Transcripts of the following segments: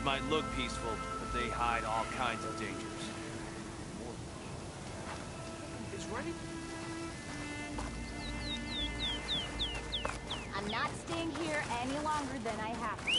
machines might look peaceful, but they hide all kinds of dangers. It's ready? I'm not staying here any longer than I have to.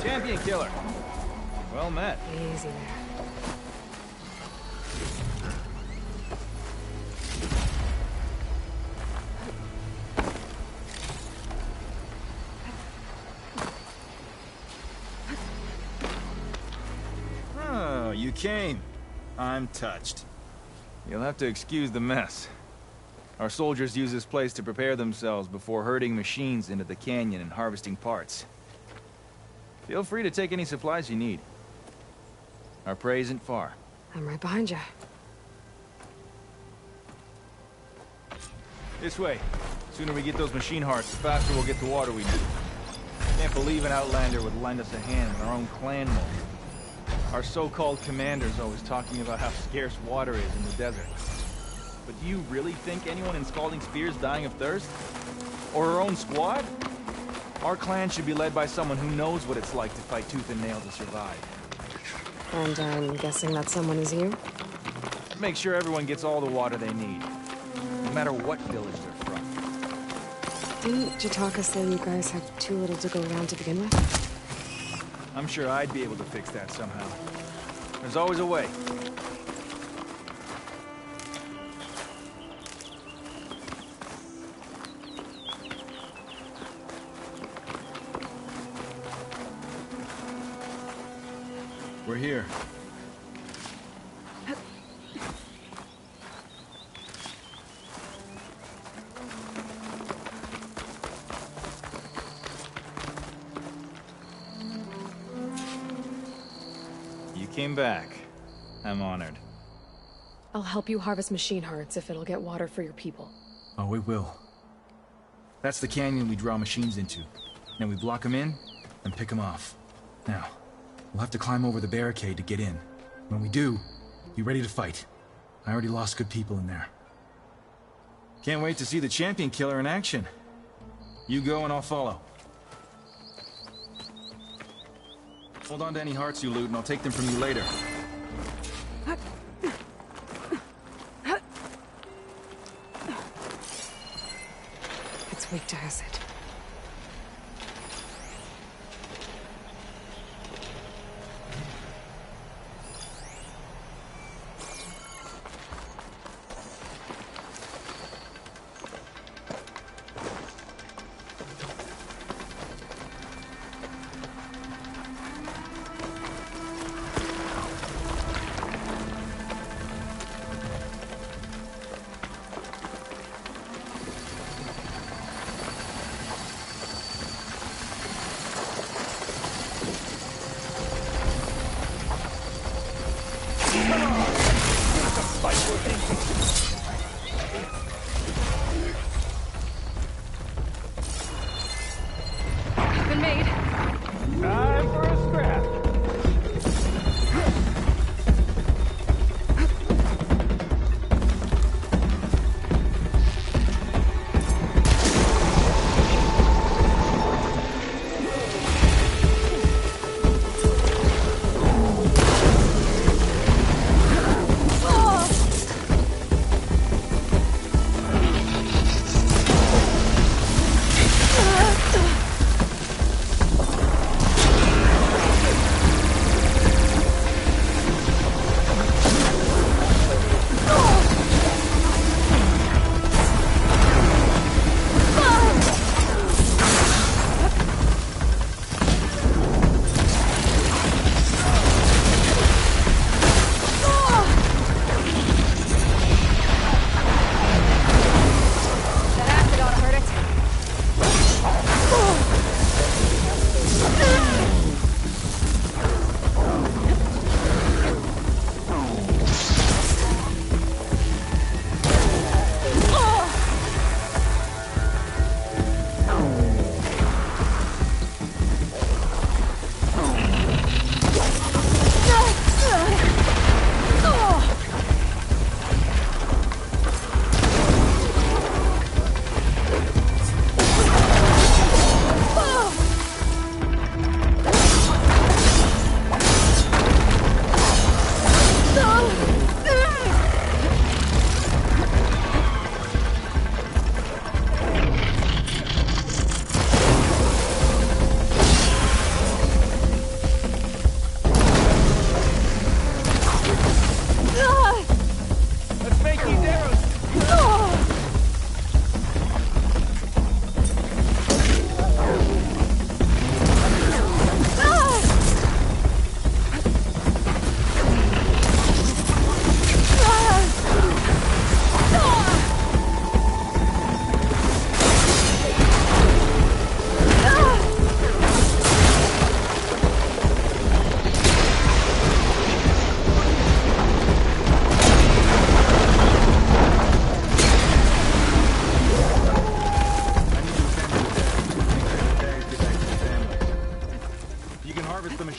Champion Killer. Well met. Easy there. Oh, you came. I'm touched. You'll have to excuse the mess. Our soldiers use this place to prepare themselves before herding machines into the canyon and harvesting parts. Feel free to take any supplies you need. Our prey isn't far. I'm right behind you. This way. The sooner we get those machine hearts, the faster we'll get the water we need. Can't believe an Outlander would lend us a hand when our own clan won't. Our so-called commander's always talking about how scarce water is in the desert. But do you really think anyone in Scalding Spear's dying of thirst? Or our own squad? Our clan should be led by someone who knows what it's like to fight tooth and nail to survive. And I'm guessing that someone is you? Make sure everyone gets all the water they need, no matter what village they're from. Didn't Jataka say you guys have too little to go around to begin with? I'm sure I'd be able to fix that somehow. There's always a way. We're here. You came back. I'm honored. I'll help you harvest machine hearts if it'll get water for your people. Oh, it will. That's the canyon we draw machines into. Then we block them in and pick them off. Now, we'll have to climb over the barricade to get in. When we do, be ready to fight. I already lost good people in there. Can't wait to see the Champion Killer in action. You go and I'll follow. Hold on to any hearts you loot and I'll take them from you later. It's weak to acid. Been made. Time for a scrap.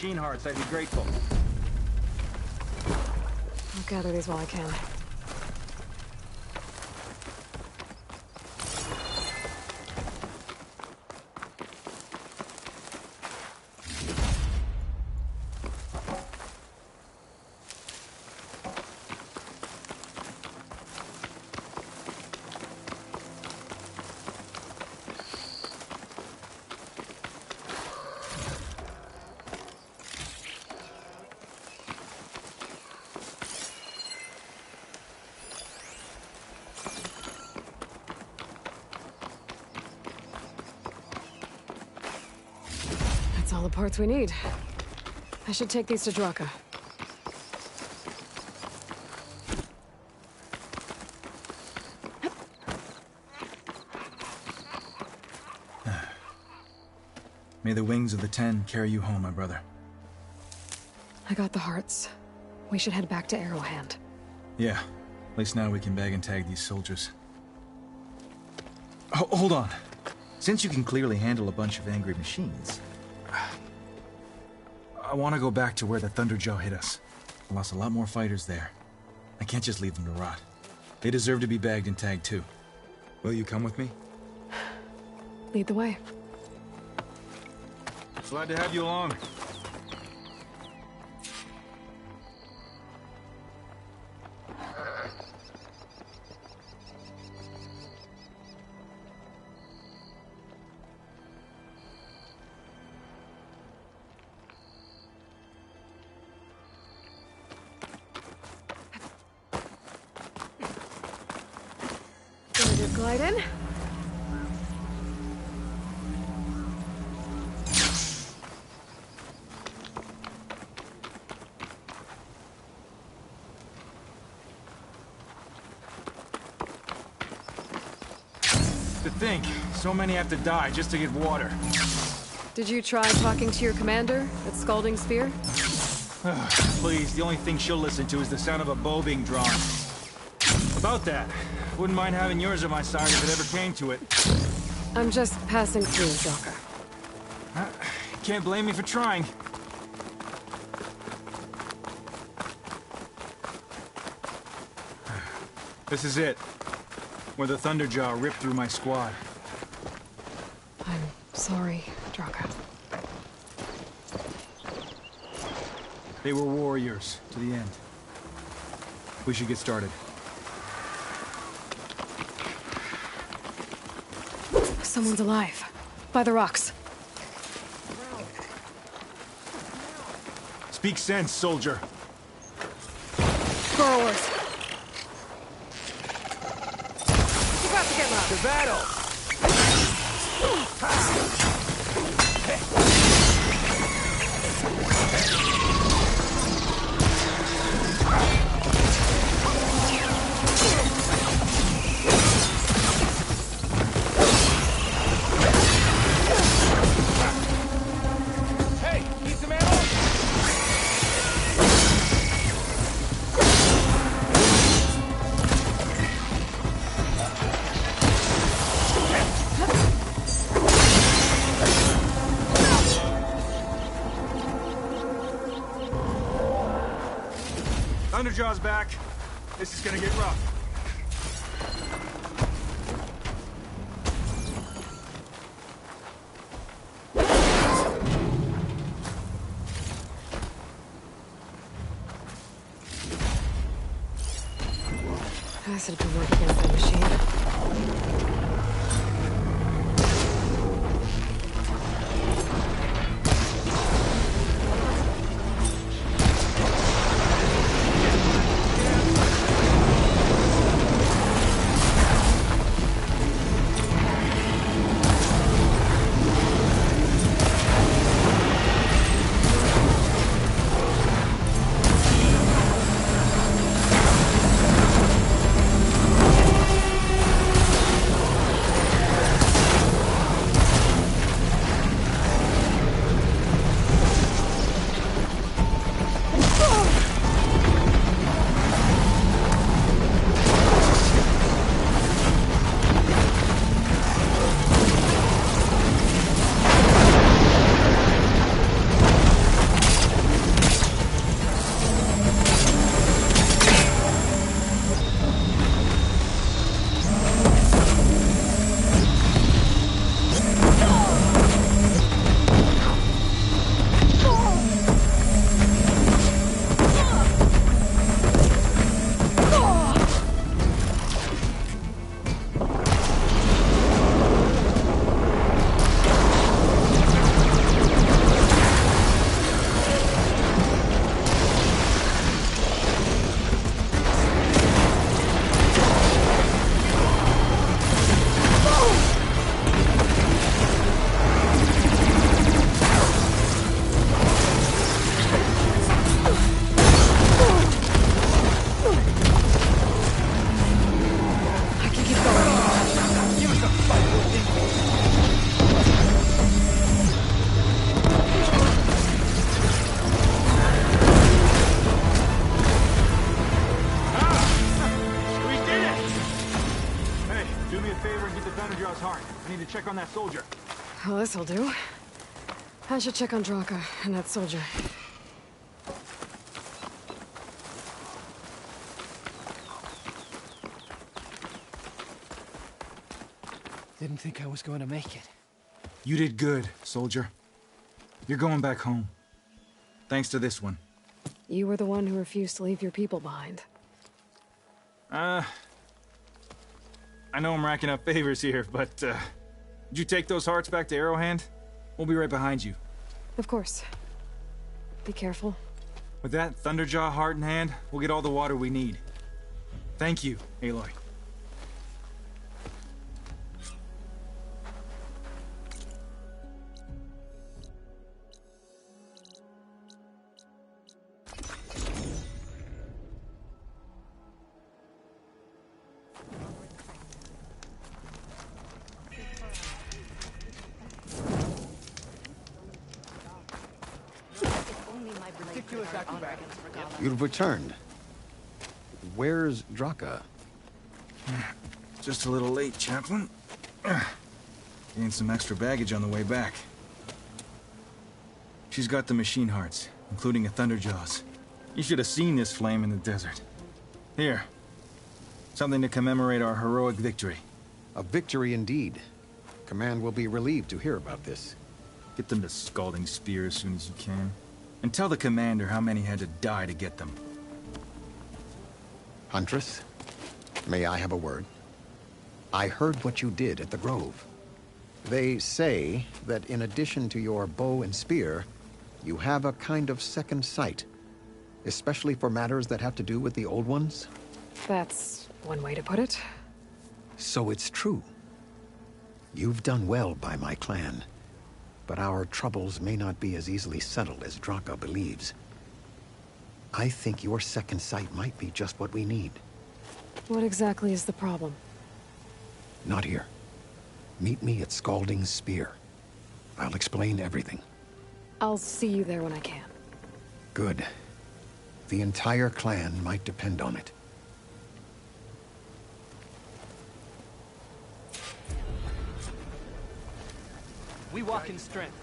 machine hearts, I'd be grateful. I'll gather these while I can. That's all the parts we need. I should take these to Draka. May the wings of the Ten carry you home, my brother. I got the hearts. We should head back to Arrowhand. Yeah, at least now we can bag and tag these soldiers. Hold on. Since you can clearly handle a bunch of angry machines, I want to go back to where the Thunderjaw hit us. I lost a lot more fighters there. I can't just leave them to rot. They deserve to be bagged and tagged too. Will you come with me? Lead the way. Glad to have you along. Gonna do glide in. To think, so many have to die just to get water. Did you try talking to your commander at Scalding Spear? Please, the only thing she'll listen to is the sound of a bow being drawn. About that, wouldn't mind having yours at my side if it ever came to it. I'm just passing through, Draka. Can't blame me for trying. This is it. Where the Thunderjaw ripped through my squad. I'm sorry, Draka. They were warriors to the end. We should get started. Someone's alive. By the rocks. Speak sense, soldier. Burrowers. You got to get low. To battle! Hey, need some ammo? Thunderjaw's back. This is gonna get rough. Acid can work against that machine. favor and get the Thunderjaw's heart. I need to check on that soldier. Well, this'll do. I should check on Draka and that soldier. Didn't think I was going to make it. You did good, soldier. You're going back home. Thanks to this one. You were the one who refused to leave your people behind. I know I'm racking up favors here, but, did you take those hearts back to Arrowhand? We'll be right behind you. Of course. Be careful. With that Thunderjaw heart in hand, we'll get all the water we need. Thank you, Aloy. You've returned. Where's Draka? Just a little late, Chaplain. Gained some extra baggage on the way back. She's got the machine hearts, including a Thunderjaws. You should have seen this flame in the desert. Here. Something to commemorate our heroic victory. A victory indeed. Command will be relieved to hear about this. Get them to Scalding Spear as soon as you can. And tell the commander how many had to die to get them. Huntress, may I have a word? I heard what you did at the Grove. They say that in addition to your bow and spear, you have a kind of second sight, especially for matters that have to do with the old ones. That's one way to put it. So it's true. You've done well by my clan, but our troubles may not be as easily settled as Draka believes. I think your second sight might be just what we need. What exactly is the problem? Not here. Meet me at Scalding Spear. I'll explain everything. I'll see you there when I can. Good. The entire clan might depend on it. We walk in strength.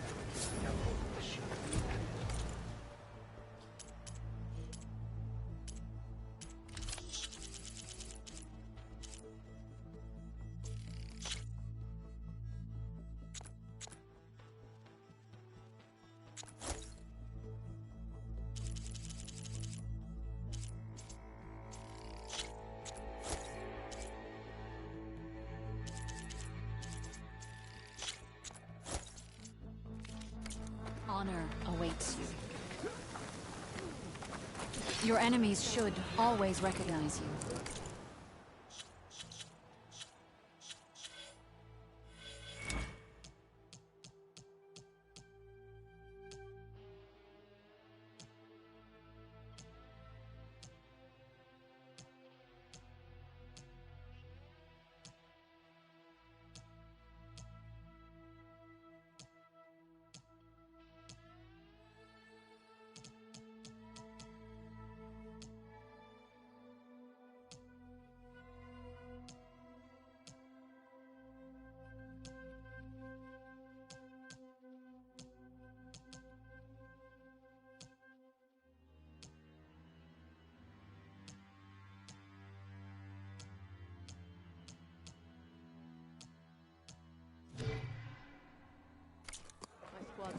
Honor awaits you. Your enemies should always recognize you.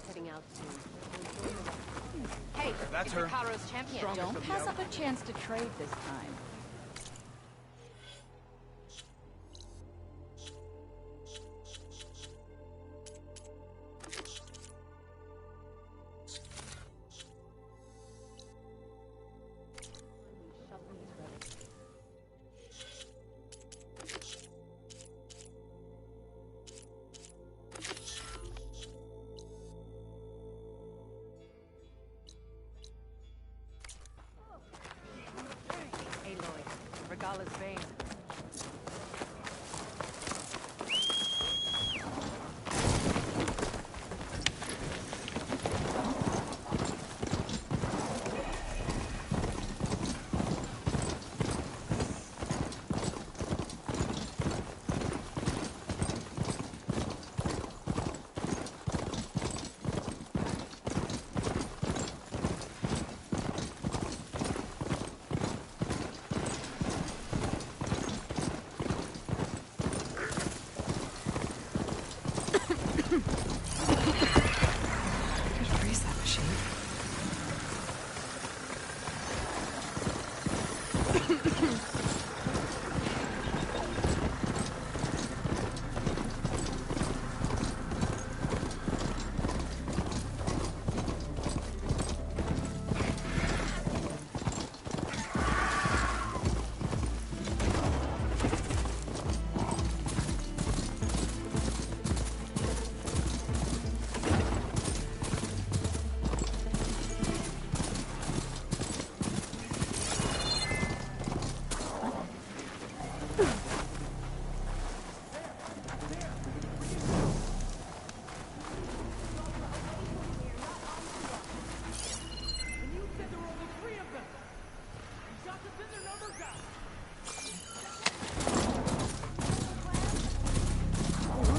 Heading out soon. Hey, That's her. Hikaru's champion. Don't pass up a chance to trade this time. Regala's vein.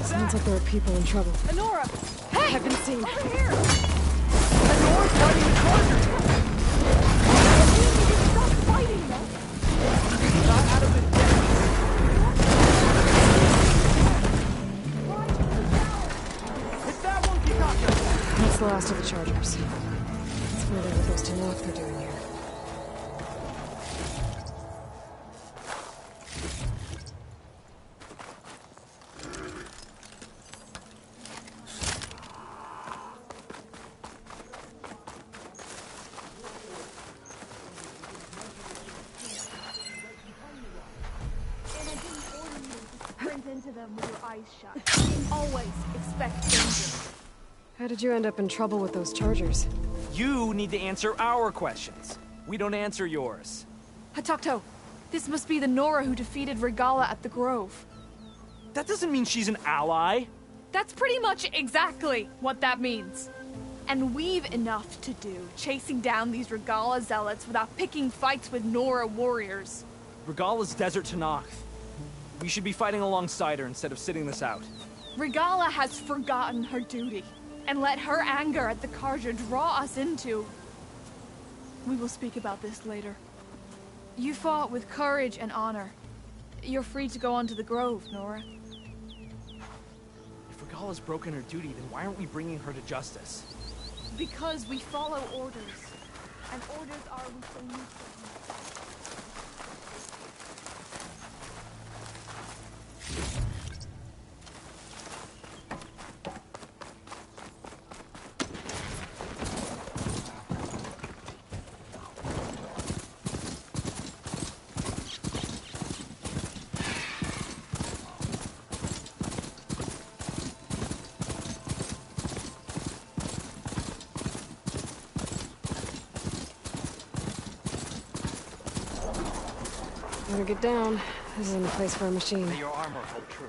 Sounds like there are people in trouble. Nora! Hey! I've been seen. Over here! Nora's fighting the Chargers! Stop fighting them! Not out of it yet. Hit that one, Kitaka! That's the last of the Chargers. Let's find out what those Tenakth are doing here. Into them with your eyes shut. Always expect danger. How did you end up in trouble with those Chargers? You need to answer our questions. We don't answer yours. Hatakto, this must be the Nora who defeated Regalla at the Grove. That doesn't mean she's an ally. That's pretty much exactly what that means. And we've enough to do chasing down these Regalla zealots without picking fights with Nora warriors. Regalla's Desert Tenakth. We should be fighting alongside her instead of sitting this out. Regalla has forgotten her duty, and let her anger at the Carja draw us into... We will speak about this later. You fought with courage and honor. You're free to go on to the Grove, Nora. If Regalla's broken her duty, then why aren't we bringing her to justice? Because we follow orders, and orders are within you. Better get down. This isn't a place for a machine. May your armor hold true.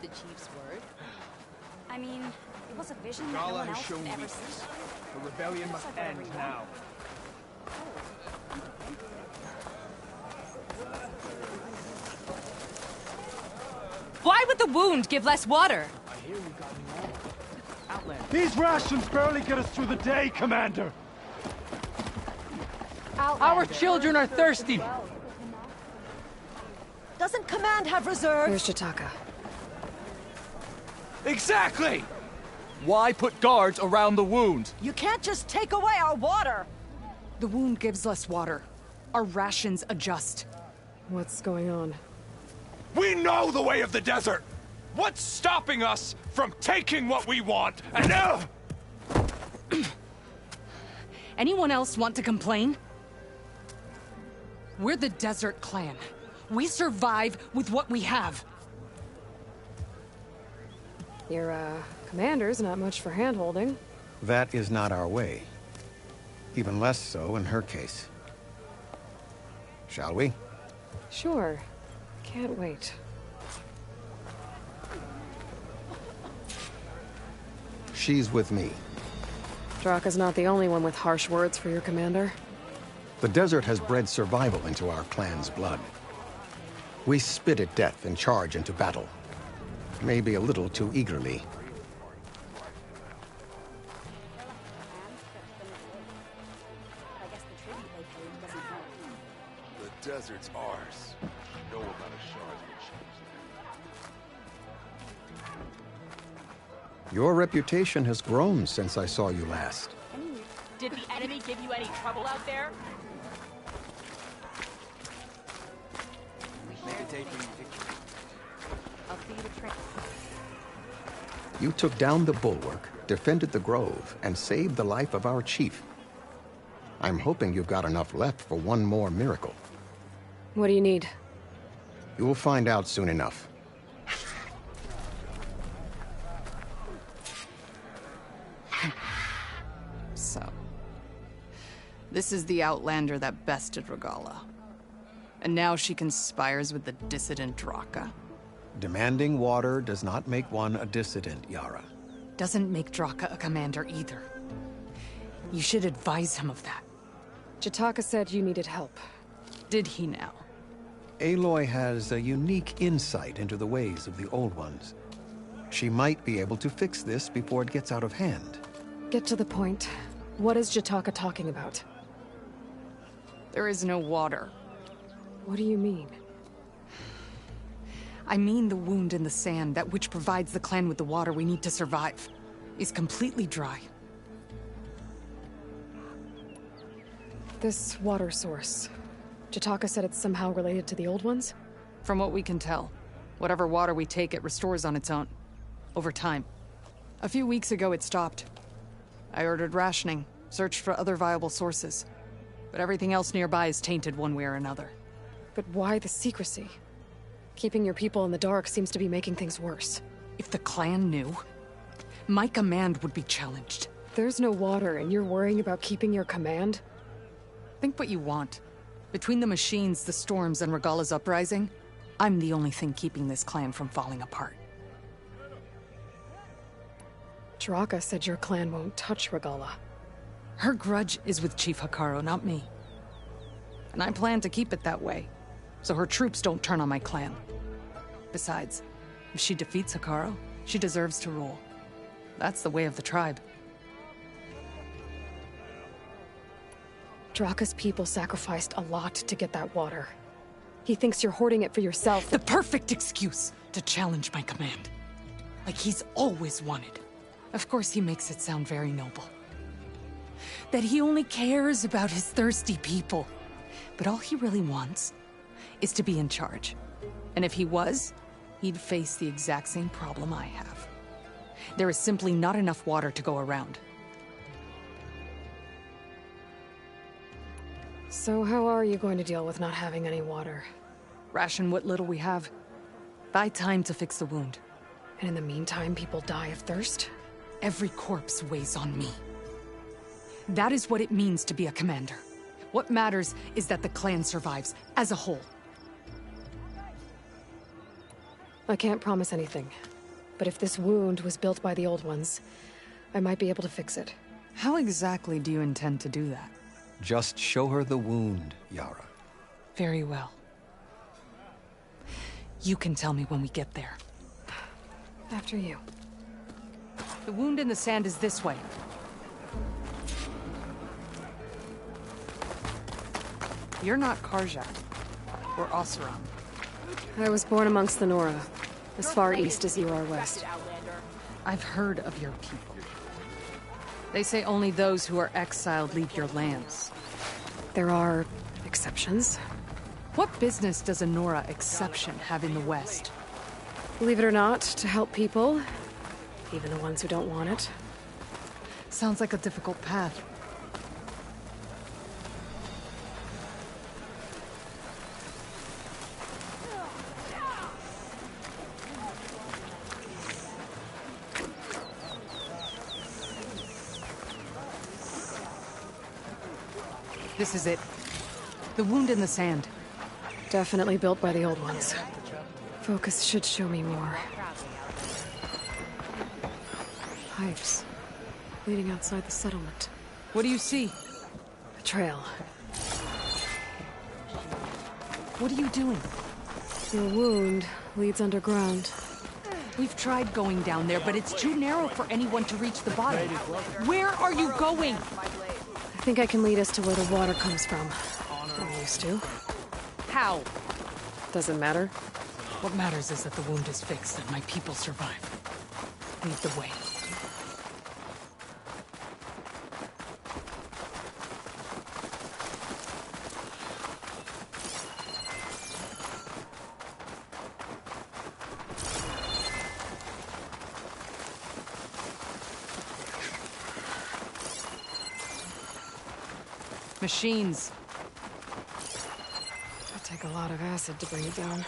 The chief's word? I mean, it was a vision that no one else had ever seen. The rebellion must end now. Why would the wound give less water? I hear you got me all. Outland. These rations barely get us through the day, Commander. Our children are thirsty. Doesn't Command have reserve? Here's Chitaka. Exactly! Why put guards around the wound? You can't just take away our water! The wound gives less water. Our rations adjust. What's going on? We know the way of the desert! What's stopping us from taking what we want? And Anyone else want to complain? We're the Desert Clan. We survive with what we have. Your, commander's not much for hand-holding. That is not our way. Even less so in her case. Shall we? Sure. Can't wait. She's with me. Draka's not the only one with harsh words for your commander. The desert has bred survival into our clan's blood. We spit at death and charge into battle. Maybe a little too eagerly. the desert's ours. No amount of shards will change that. Your reputation has grown since I saw you last. Did the enemy give you any trouble out there? I'll see you to train. You took down the bulwark, defended the grove, and saved the life of our chief. I'm hoping you've got enough left for one more miracle. What do you need? You will find out soon enough. This is the Outlander that bested Regalla. And now she conspires with the dissident Draka. Demanding water does not make one a dissident, Yara. Doesn't make Draka a commander either. You should advise him of that. Jataka said you needed help. Did he now? Aloy has a unique insight into the ways of the Old Ones. She might be able to fix this before it gets out of hand. Get to the point. What is Jataka talking about? There is no water. What do you mean? I mean the wound in the sand, that which provides the clan with the water we need to survive, is completely dry. This water source. Jataka said it's somehow related to the Old Ones? From what we can tell, whatever water we take, it restores on its own. Over time. A few weeks ago, it stopped. I ordered rationing, searched for other viable sources. But everything else nearby is tainted one way or another. But why the secrecy? Keeping your people in the dark seems to be making things worse. If the clan knew, my command would be challenged. There's no water, and you're worrying about keeping your command? Think what you want. Between the machines, the storms, and Regalla's uprising, I'm the only thing keeping this clan from falling apart. Draka said your clan won't touch Regalla. Her grudge is with Chief Hekarro, not me. And I plan to keep it that way, so her troops don't turn on my clan. Besides, if she defeats Hekarro, she deserves to rule. That's the way of the tribe. Draka's people sacrificed a lot to get that water. He thinks you're hoarding it for yourself. The perfect excuse to challenge my command. Like he's always wanted. Of course he makes it sound very noble. That he only cares about his thirsty people. But all he really wants is to be in charge. And if he was, he'd face the exact same problem I have. There is simply not enough water to go around. So how are you going to deal with not having any water? Ration what little we have. Buy time to fix the wound. And in the meantime, people die of thirst? Every corpse weighs on me. That is what it means to be a commander. What matters is that the clan survives, as a whole. I can't promise anything. But if this wound was built by the Old Ones, I might be able to fix it. How exactly do you intend to do that? Just show her the wound, Yara. Very well. You can tell me when we get there. After you. The wound in the sand is this way. You're not Karja. Or Oseram. I was born amongst the Nora, as far east as you are west. I've heard of your people. They say only those who are exiled leave your lands. There are exceptions. What business does a Nora exception have in the West? Believe it or not, to help people, even the ones who don't want it. Sounds like a difficult path. This is it. The wound in the sand. Definitely built by the Old Ones. Focus should show me more. Pipes. Leading outside the settlement. What do you see? A trail. What are you doing? Your wound leads underground. We've tried going down there, but it's too narrow for anyone to reach the bottom. Where are you going? I think I can lead us to where the water comes from. I used to. How? Doesn't matter. What matters is that the wound is fixed and my people survive. Lead the way. Machines. It'll take a lot of acid to bring it down.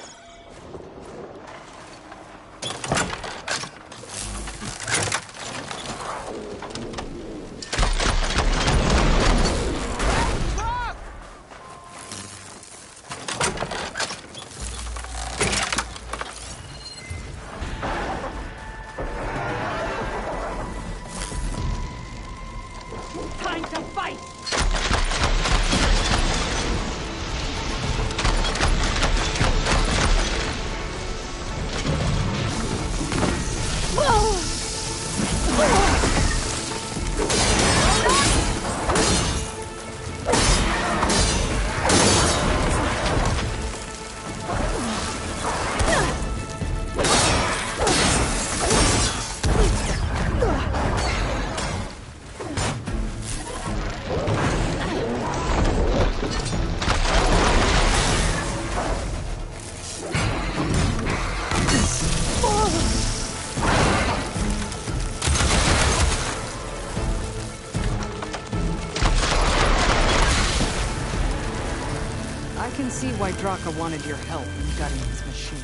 see why Draka wanted your help in gutting his machines.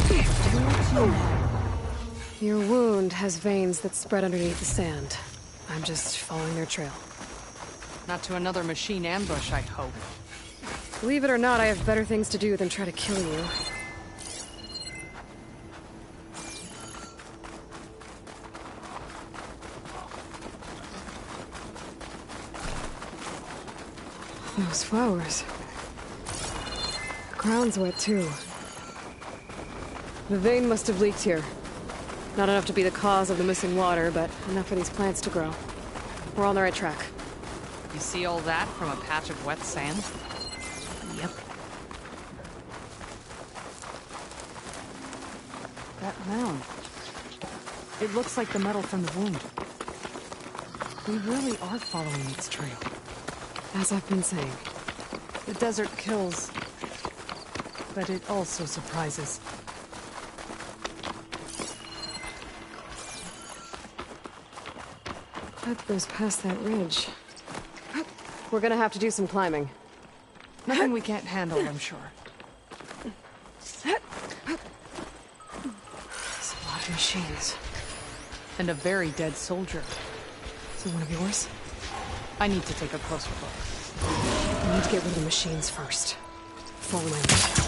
Thanks. Your wound has veins that spread underneath the sand. I'm just following their trail. Not to another machine ambush, I hope. Believe it or not, I have better things to do than try to kill you. Those flowers. The ground's wet, too. The vein must have leaked here. Not enough to be the cause of the missing water, but enough for these plants to grow. We're on the right track. You see all that from a patch of wet sand? Yep. That mound. It looks like the metal from the wound. We really are following its trail. As I've been saying. The desert kills, but it also surprises. That goes past that ridge. We're gonna have to do some climbing. Nothing we can't handle, I'm sure. There's a lot of machines. And a very dead soldier. Is it one of yours? I need to take a closer look. We need to get rid of the machines first. Follow my lead.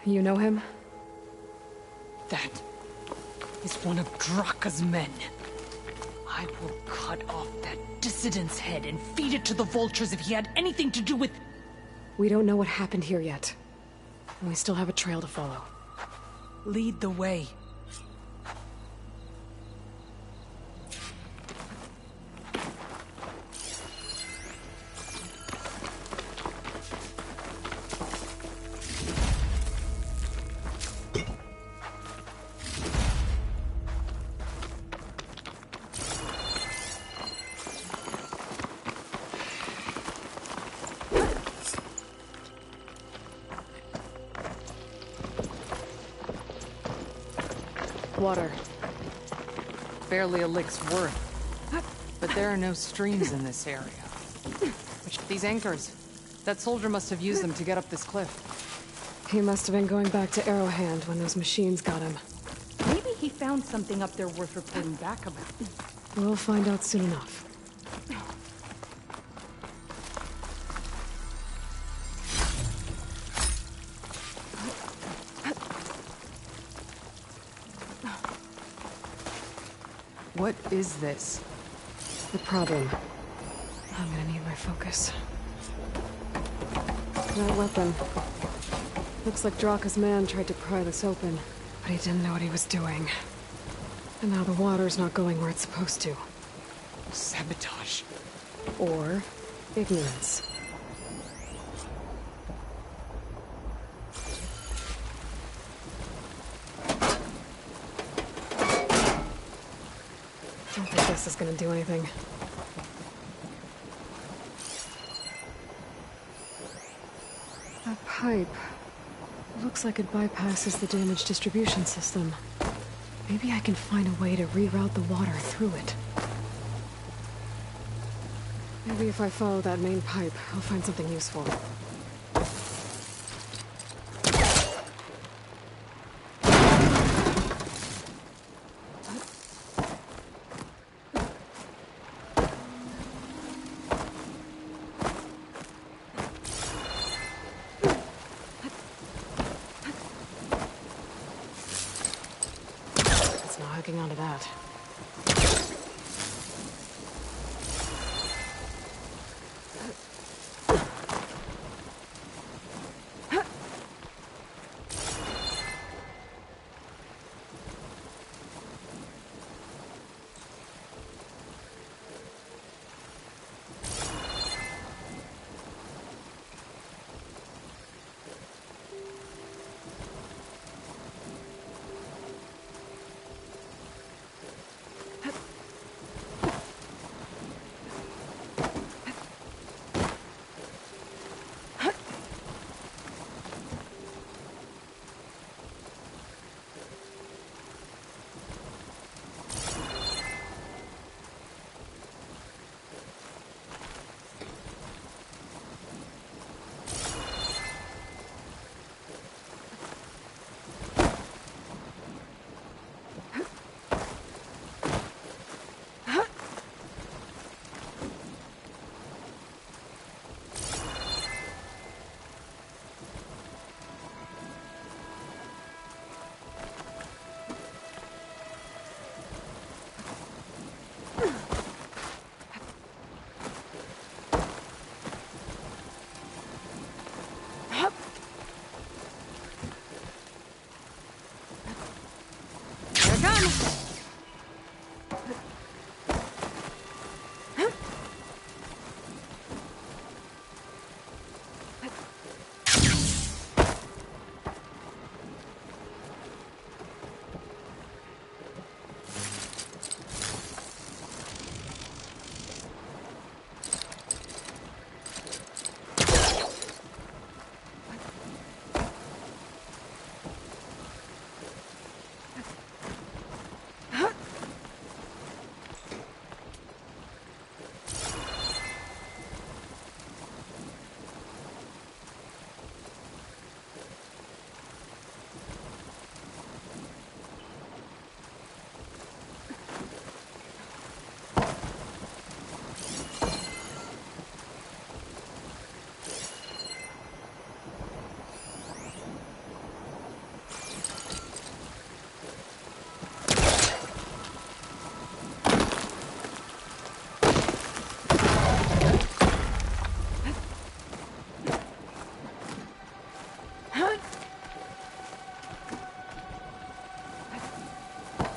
You know him? That is one of Draka's men. I will cut off that dissident's head and feed it to the vultures if he had anything to do with... We don't know what happened here yet. And we still have a trail to follow. Lead the way. Water. Barely a lick's worth. But there are no streams in this area. These anchors. That soldier must have used them to get up this cliff. He must have been going back to Arrowhand when those machines got him. Maybe he found something up there worth reporting back about. We'll find out soon enough. What is this? The problem. I'm gonna need my focus. That weapon. Looks like Draka's man tried to pry this open. But he didn't know what he was doing. And now the water's not going where it's supposed to. Sabotage. Or ignorance. Don't think this is gonna do anything. That pipe looks like it bypasses the damaged distribution system. Maybe I can find a way to reroute the water through it. Maybe if I follow that main pipe, I'll find something useful. It's not hooking onto that.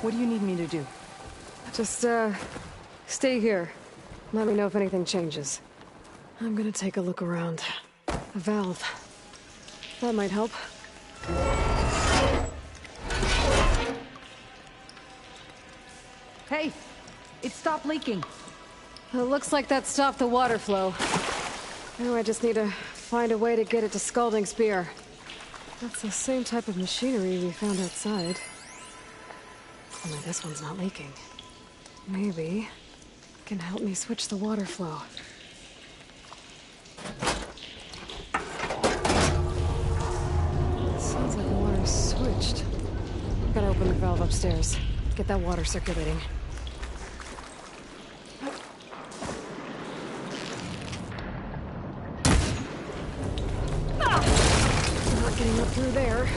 What do you need me to do? Just, stay here. Let me know if anything changes. I'm gonna take a look around. A valve. That might help. Hey, it stopped leaking. It looks like that stopped the water flow. Now I just need to find a way to get it to Scalding Spear. That's the same type of machinery we found outside. Only this one's not leaking. Maybe it can help me switch the water flow. Sounds like the water's switched. Gotta open the valve upstairs. Get that water circulating. Not getting up through there.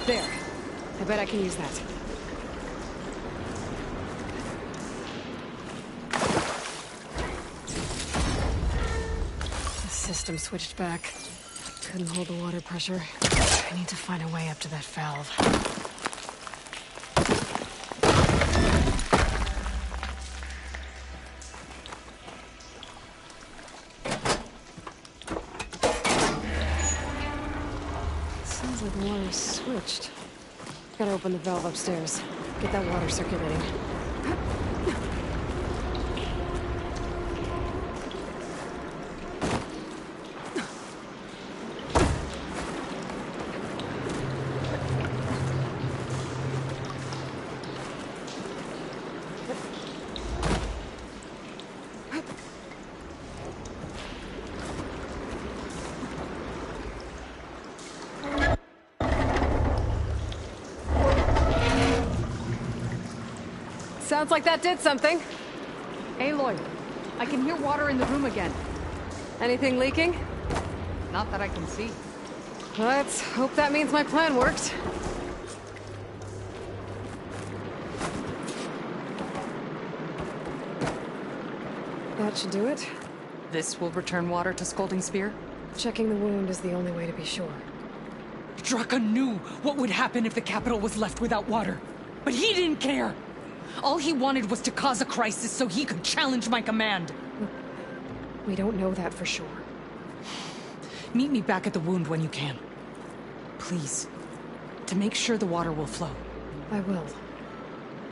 There. I bet I can use that. system switched back. Couldn't hold the water pressure. I need to find a way up to that valve. Sounds like the water's switched. Gotta open the valve upstairs. Get that water circulating. Sounds like that did something. Aloy, I can hear water in the room again. Anything leaking? Not that I can see. Let's hope that means my plan worked. That should do it. This will return water to Scalding Spear? Checking the wound is the only way to be sure. Draka knew what would happen if the capital was left without water. But he didn't care! All he wanted was to cause a crisis so he could challenge my command. We don't know that for sure. Meet me back at the wound when you can. Please. To make sure the water will flow. I will.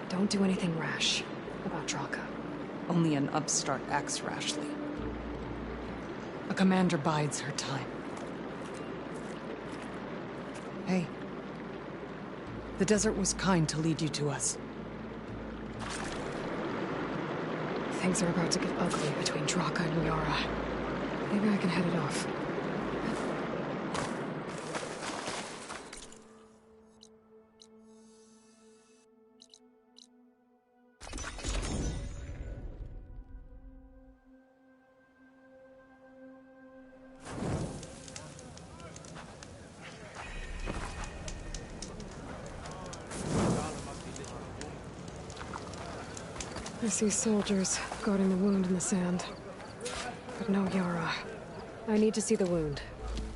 Don't do anything rash about Draka. Only an upstart acts rashly. A commander bides her time. Hey. The desert was kind to lead you to us. Things are about to get ugly between Draka and Yara. Maybe I can head it off. I see soldiers guarding the wound in the sand. But no Yara. I need to see the wound.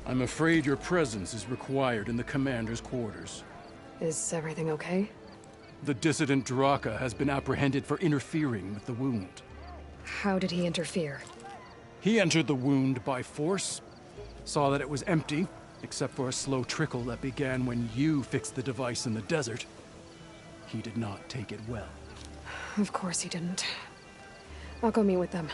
I'm afraid your presence is required in the commander's quarters. Is everything okay? The dissident Draka has been apprehended for interfering with the wound. How did he interfere? He entered the wound by force, saw that it was empty, except for a slow trickle that began when you fixed the device in the desert. He did not take it well. Of course he didn't. I'll go meet with them.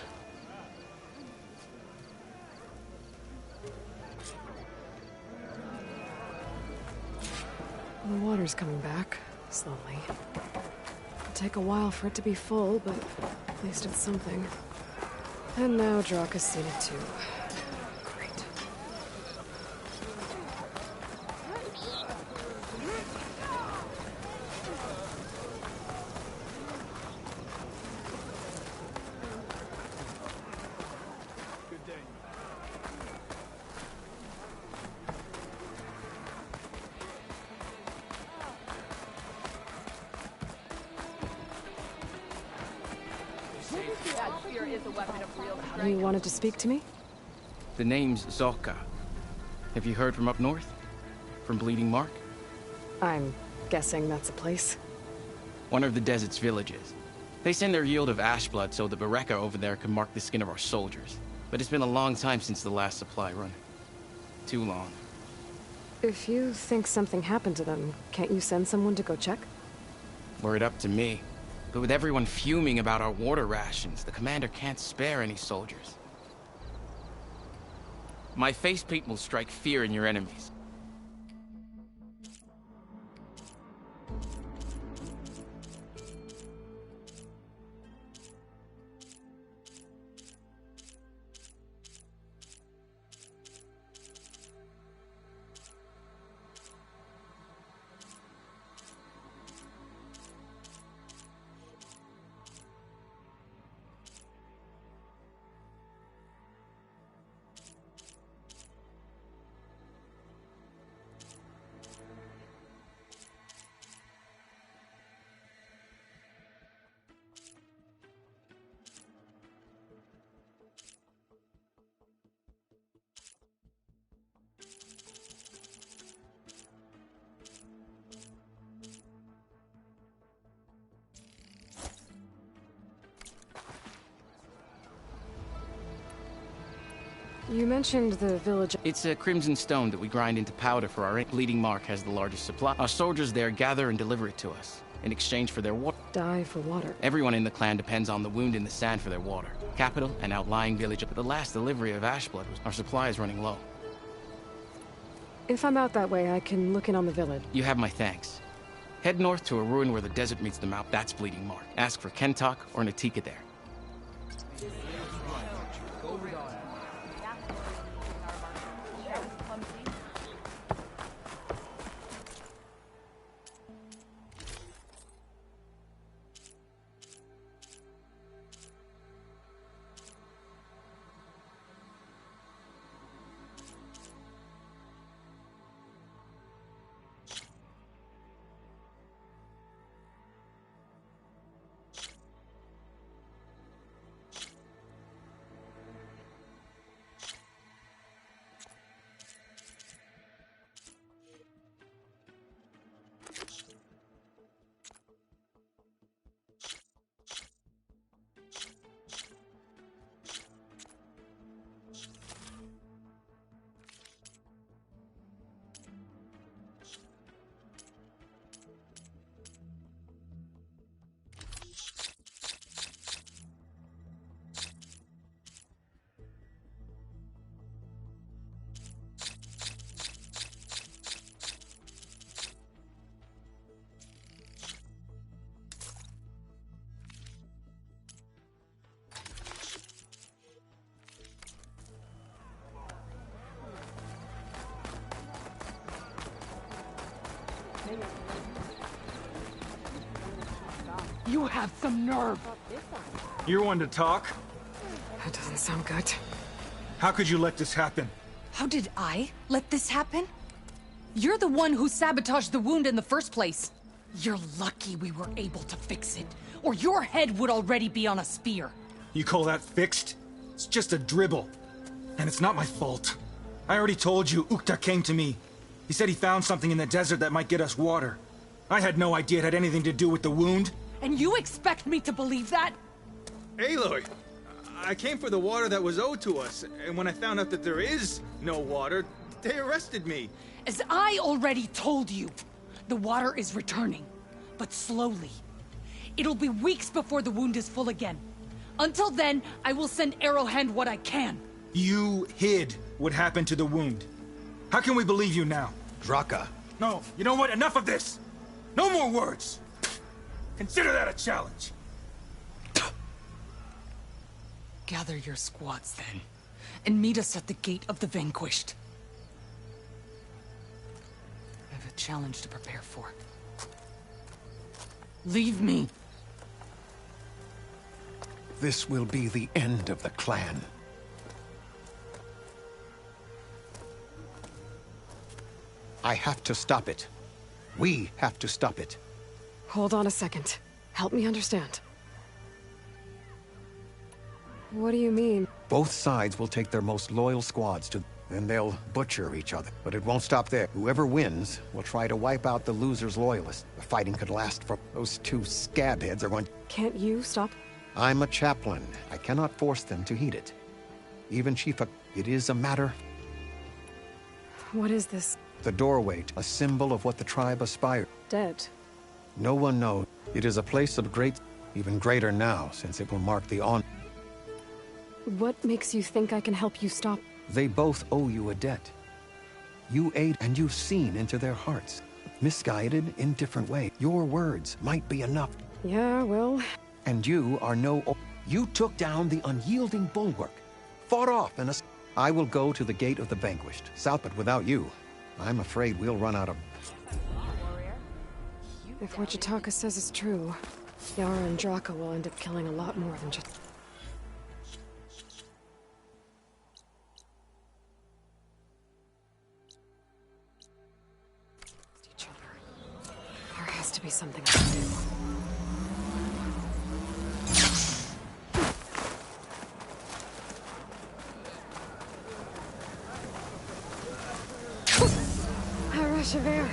The water's coming back, slowly. It'll take a while for it to be full, but at least it's something. And now Draka's seen it too. Great. You wanted to speak to me? The name's Zolka. Have you heard from up north? From Bleeding Mark? I'm guessing that's a place. One of the desert's villages. They send their yield of ash blood so the Bereka over there can mark the skin of our soldiers. But it's been a long time since the last supply run. Too long. If you think something happened to them, can't you send someone to go check? Were it up to me. But with everyone fuming about our water rations, the commander can't spare any soldiers. My face paint will strike fear in your enemies. You mentioned the village. It's a crimson stone that we grind into powder for our ink. Bleeding Mark has the largest supply. Our soldiers there gather and deliver it to us in exchange for their water. Die for water. Everyone in the clan depends on the wound in the sand for their water. Capital and outlying village. But the last delivery of Ashblood was our supply is running low. If I'm out that way, I can look in on the village. You have my thanks. Head north to a ruin where the desert meets the mount. That's Bleeding Mark. Ask for Kentok or Natika there. You have some nerve. You're one to talk? That doesn't sound good. How could you let this happen? How did I let this happen? You're the one who sabotaged the wound in the first place. You're lucky we were able to fix it, or your head would already be on a spear. You call that fixed? It's just a dribble. And it's not my fault. I already told you, Ukta came to me. He said he found something in the desert that might get us water. I had no idea it had anything to do with the wound. And you expect me to believe that? Aloy, I came for the water that was owed to us, and when I found out that there is no water, they arrested me. As I already told you, the water is returning, but slowly. It'll be weeks before the wound is full again. Until then, I will send Arrowhand what I can. You hid what happened to the wound. How can we believe you now? Draka. No, you know what? Enough of this! No more words! Consider that a challenge. Gather your squads then, and meet us at the Gate of the Vanquished. I have a challenge to prepare for. Leave me. This will be the end of the clan. I have to stop it. We have to stop it. Hold on a second. Help me understand. What do you mean? Both sides will take their most loyal squads to... and they'll butcher each other. But it won't stop there. Whoever wins will try to wipe out the loser's loyalists. The fighting could last for... Those two scabheads are going... Can't you stop? I'm a chaplain. I cannot force them to heed it. Even Chief... It is a matter... What is this? The doorway, a symbol of what the tribe aspired. Dead. No one knows. It is a place of great... even greater now, since it will mark the on... What makes you think I can help you stop? They both owe you a debt. You aid and you've seen into their hearts. Misguided in different ways. Your words might be enough. Yeah, well... And you are no... You took down the unyielding bulwark. Fought off in a... I will go to the Gate of the Vanquished. South, but without you, I'm afraid we'll run out of... If what Jataka says is true, Yara and Draka will end up killing a lot more than just... each other. There has to be something I can do. Shaver.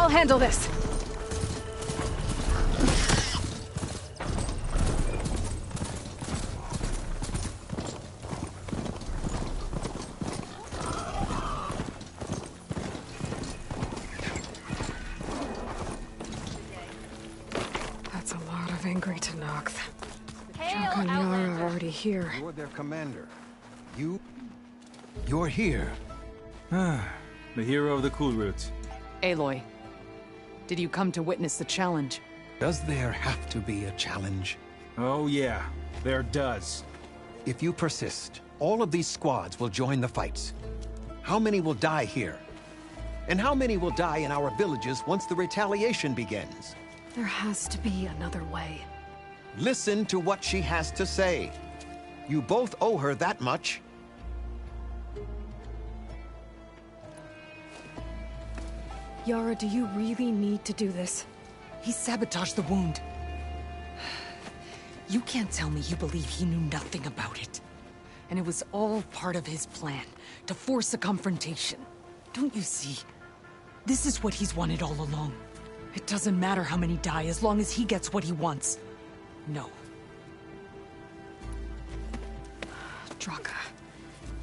I'll handle this. That's a lot of angry Tenakth. Draka and Yara are already here. You're their commander. You're here. The hero of the Cool Roots. Aloy, did you come to witness the challenge? Does there have to be a challenge? Oh yeah, there does. If you persist, all of these squads will join the fights. How many will die here? And how many will die in our villages once the retaliation begins? There has to be another way. Listen to what she has to say. You both owe her that much. Yara, do you really need to do this? He sabotaged the wound. You can't tell me you believe he knew nothing about it. And it was all part of his plan, to force a confrontation. Don't you see? This is what he's wanted all along. It doesn't matter how many die as long as he gets what he wants. No. Draka,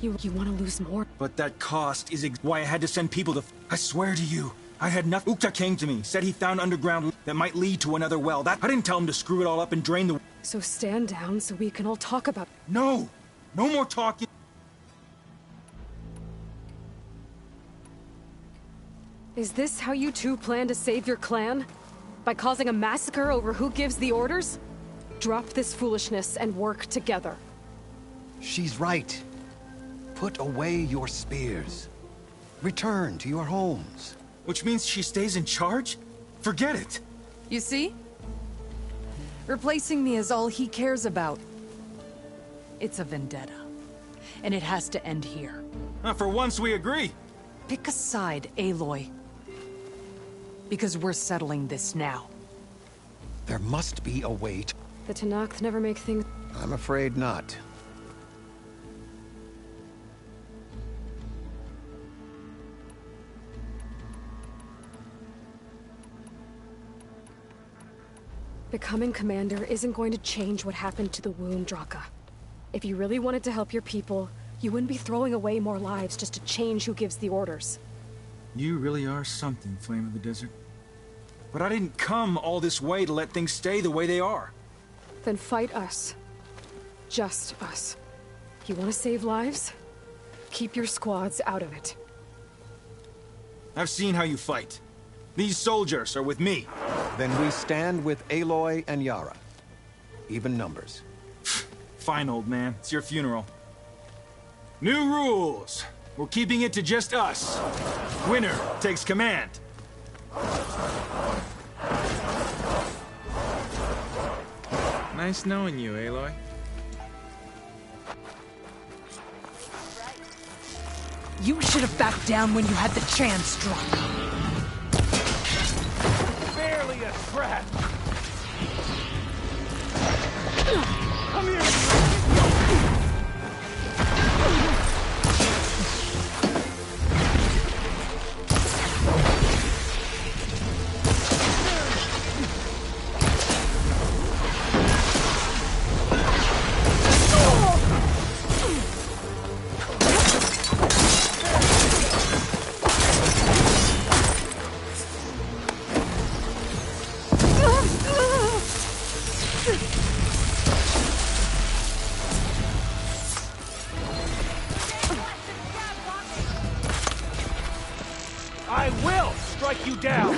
you want to lose more? But that cost is why I had to send people to... I swear to you, I had nothing. Ukta came to me, said he found underground that might lead to another well. I didn't tell him to screw it all up and drain the... So stand down so we can all talk about... No! No more talking! Is this how you two plan to save your clan? By causing a massacre over who gives the orders? Drop this foolishness and work together. She's right. Put away your spears. Return to your homes. Which means she stays in charge? Forget it! You see? Replacing me is all he cares about. It's a vendetta. And it has to end here. For once we agree. Pick a side, Aloy. Because we're settling this now. There must be a way to... The Tenakth never make things... I'm afraid not. Becoming commander isn't going to change what happened to the wound, Draka. If you really wanted to help your people, you wouldn't be throwing away more lives just to change who gives the orders. You really are something, Flame of the Desert. But I didn't come all this way to let things stay the way they are. Then fight us. Just us. You want to save lives? Keep your squads out of it. I've seen how you fight. These soldiers are with me. Then we stand with Aloy and Yara. Even numbers. Fine, old man. It's your funeral. New rules. We're keeping it to just us. Winner takes command. Nice knowing you, Aloy. You should have backed down when you had the chance, Draka. Barely a scratch. Come here. I will strike you down!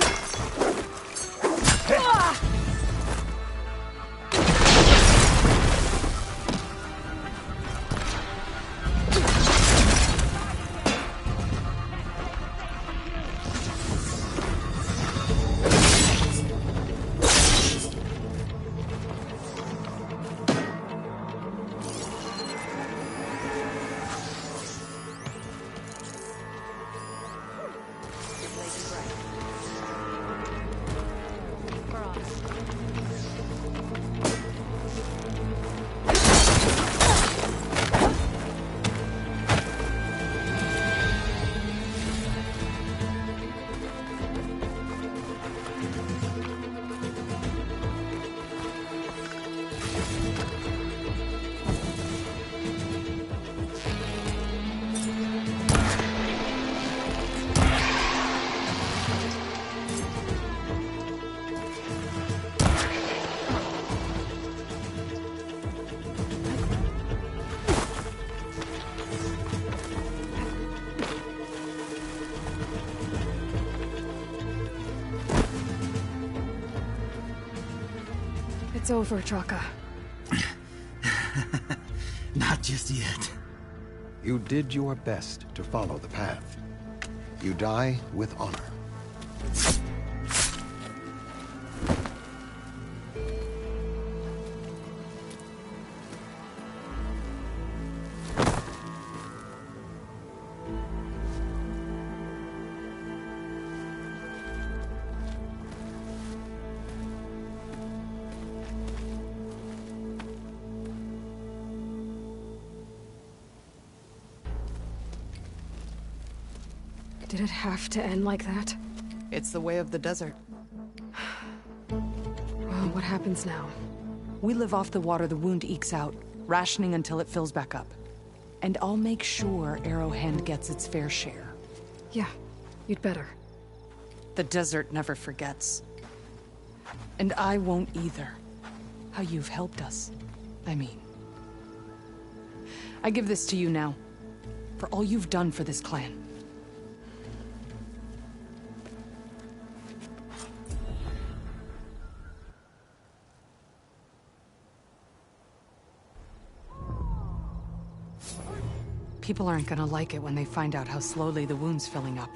It's over, Draka. Not just yet. You did your best to follow the path. You die with honor. Did it have to end like that? It's the way of the desert. Well, what happens now? We live off the water the wound ekes out, rationing until it fills back up. And I'll make sure Arrowhand gets its fair share. Yeah, you'd better. The desert never forgets. And I won't either. How you've helped us. I mean. I give this to you now. For all you've done for this clan. People aren't gonna like it when they find out how slowly the wound's filling up.